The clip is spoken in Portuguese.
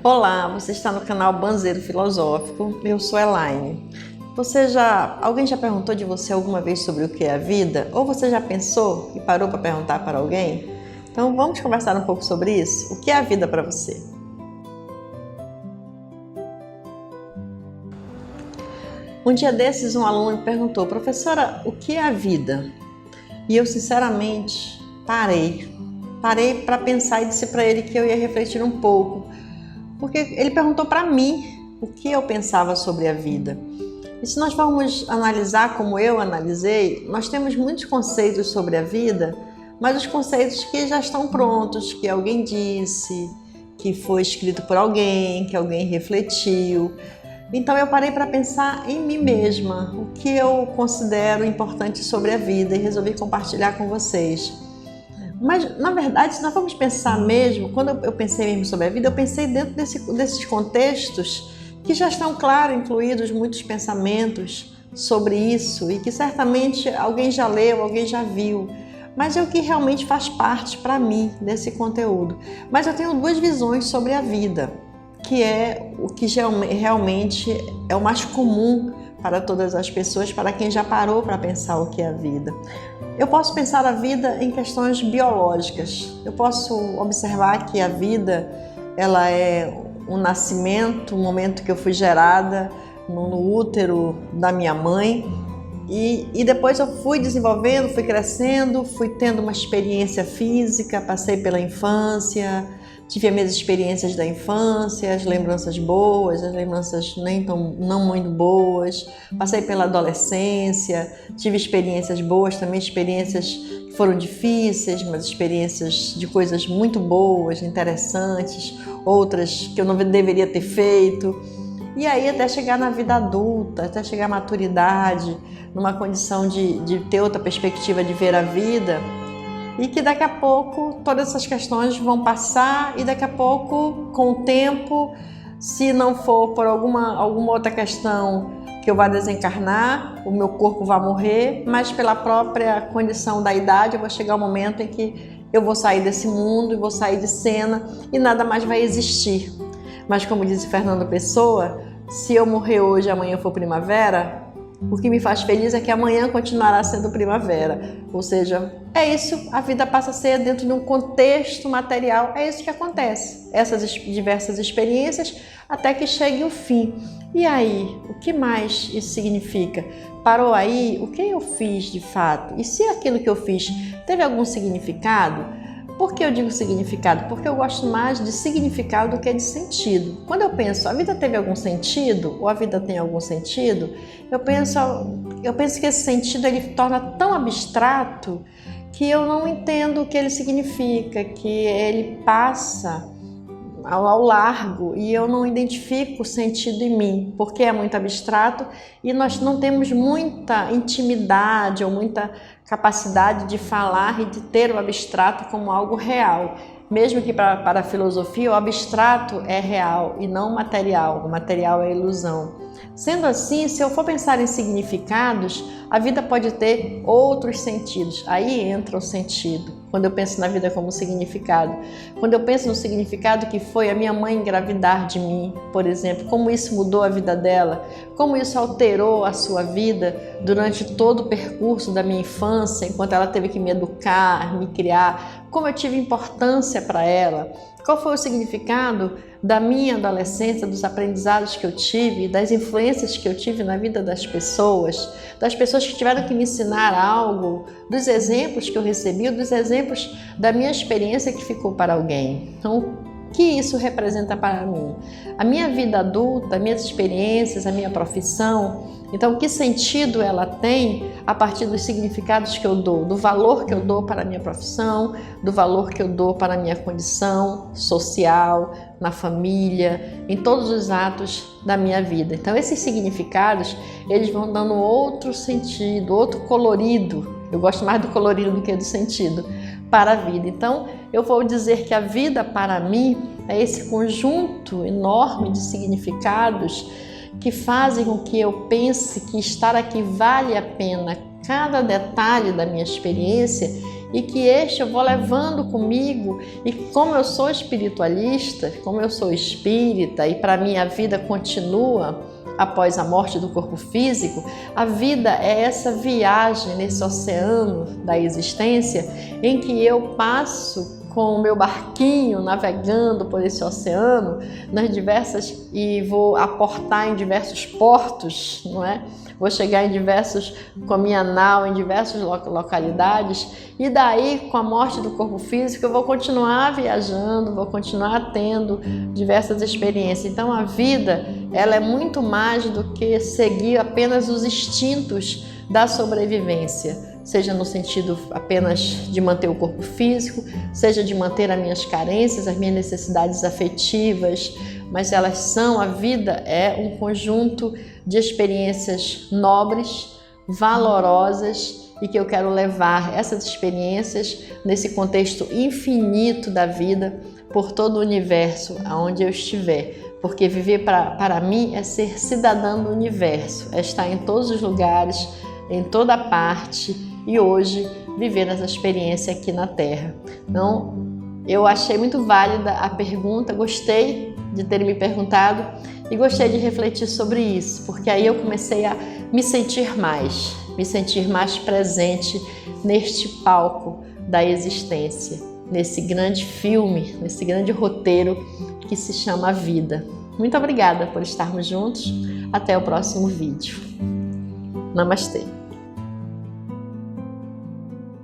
Olá, você está no canal Banzeiro Filosófico, eu sou Elaine. Alguém já perguntou de você alguma vez sobre o que é a vida? Ou você já pensou e parou para perguntar para alguém? Então vamos conversar um pouco sobre isso? O que é a vida para você? Um dia desses um aluno me perguntou: professora, o que é a vida? E eu sinceramente parei para pensar e disse para ele que eu ia refletir um pouco, porque ele perguntou para mim o que eu pensava sobre a vida. E se nós vamos analisar como eu analisei, nós temos muitos conceitos sobre a vida, mas os conceitos que já estão prontos, que alguém disse, que foi escrito por alguém, que alguém refletiu. Então eu parei para pensar em mim mesma, o que eu considero importante sobre a vida, e resolvi compartilhar com vocês. Mas, na verdade, se nós vamos pensar mesmo, quando eu pensei mesmo sobre a vida, eu pensei dentro desses contextos que já estão, claro, incluídos muitos pensamentos sobre isso e que certamente alguém já leu, alguém já viu, mas é o que realmente faz parte para mim desse conteúdo. Mas eu tenho duas visões sobre a vida, que é o que realmente é o mais comum para todas as pessoas, para quem já parou para pensar o que é a vida. Eu posso pensar a vida em questões biológicas. Eu posso observar que a vida, ela é um nascimento, um momento que eu fui gerada no útero da minha mãe, e depois eu fui desenvolvendo, fui crescendo, fui tendo uma experiência física, passei pela infância, tive as minhas experiências da infância, as lembranças boas, as lembranças não muito boas, passei pela adolescência, tive experiências boas também, experiências que foram difíceis, mas experiências de coisas muito boas, interessantes, outras que eu não deveria ter feito. E aí até chegar na vida adulta, até chegar à maturidade, numa condição de ter outra perspectiva de ver a vida, e que daqui a pouco todas essas questões vão passar e daqui a pouco, com o tempo, se não for por alguma outra questão que eu vá desencarnar, o meu corpo vai morrer, mas pela própria condição da idade eu vou chegar ao momento em que eu vou sair desse mundo e vou sair de cena e nada mais vai existir. Mas como disse Fernando Pessoa, se eu morrer hoje e amanhã for primavera, o que me faz feliz é que amanhã continuará sendo primavera. Ou seja, é isso, a vida passa a ser dentro de um contexto material, é isso que acontece. Essas diversas experiências até que chegue o fim. E aí, o que mais isso significa? Parou aí? O que eu fiz de fato? E se aquilo que eu fiz teve algum significado? Por que eu digo significado? Porque eu gosto mais de significado do que de sentido. Quando eu penso, a vida teve algum sentido? Ou a vida tem algum sentido? Eu penso que esse sentido ele torna tão abstrato que eu não entendo o que ele significa, que ele passa ao largo e eu não identifico o sentido em mim, porque é muito abstrato e nós não temos muita intimidade ou muita capacidade de falar e de ter o abstrato como algo real. Mesmo que para a filosofia o abstrato é real e não material, o material é ilusão. Sendo assim, se eu for pensar em significados, a vida pode ter outros sentidos. Aí entra o sentido, quando eu penso na vida como significado. Quando eu penso no significado que foi a minha mãe engravidar de mim, por exemplo, como isso mudou a vida dela, como isso alterou a sua vida durante todo o percurso da minha infância, enquanto ela teve que me educar, me criar, como eu tive importância para ela. Qual foi o significado da minha adolescência, dos aprendizados que eu tive, das influências que eu tive na vida das pessoas que tiveram que me ensinar algo, dos exemplos que eu recebi, dos exemplos da minha experiência que ficou para alguém. Então, o que isso representa para mim? A minha vida adulta, minhas experiências, a minha profissão. Então, que sentido ela tem a partir dos significados que eu dou, do valor que eu dou para a minha profissão, do valor que eu dou para a minha condição social, na família, em todos os atos da minha vida. Então, esses significados, eles vão dando outro sentido, outro colorido. Eu gosto mais do colorido do que do sentido para a vida. Então, eu vou dizer que a vida para mim é esse conjunto enorme de significados que fazem com que eu pense que estar aqui vale a pena cada detalhe da minha experiência e que este eu vou levando comigo. E como eu sou espiritualista, como eu sou espírita e para mim a vida continua após a morte do corpo físico, a vida é essa viagem nesse oceano da existência em que eu passo com o meu barquinho navegando por esse oceano e vou aportar em diversos portos, não é? Vou chegar com a minha nau em diversas localidades e daí, com a morte do corpo físico, eu vou continuar viajando, vou continuar tendo diversas experiências. Então a vida, ela é muito mais do que seguir apenas os instintos da sobrevivência, seja no sentido apenas de manter o corpo físico, seja de manter as minhas carências, as minhas necessidades afetivas, mas a vida é um conjunto de experiências nobres, valorosas e que eu quero levar essas experiências nesse contexto infinito da vida por todo o universo aonde eu estiver. Porque viver para mim é ser cidadã do universo, é estar em todos os lugares, em toda parte e hoje viver essa experiência aqui na Terra. Então, eu achei muito válida a pergunta, gostei de ter me perguntado e gostei de refletir sobre isso, porque aí eu comecei a me sentir mais presente neste palco da existência, nesse grande filme, nesse grande roteiro que se chama vida. Muito obrigada por estarmos juntos. Até o próximo vídeo. Namastê.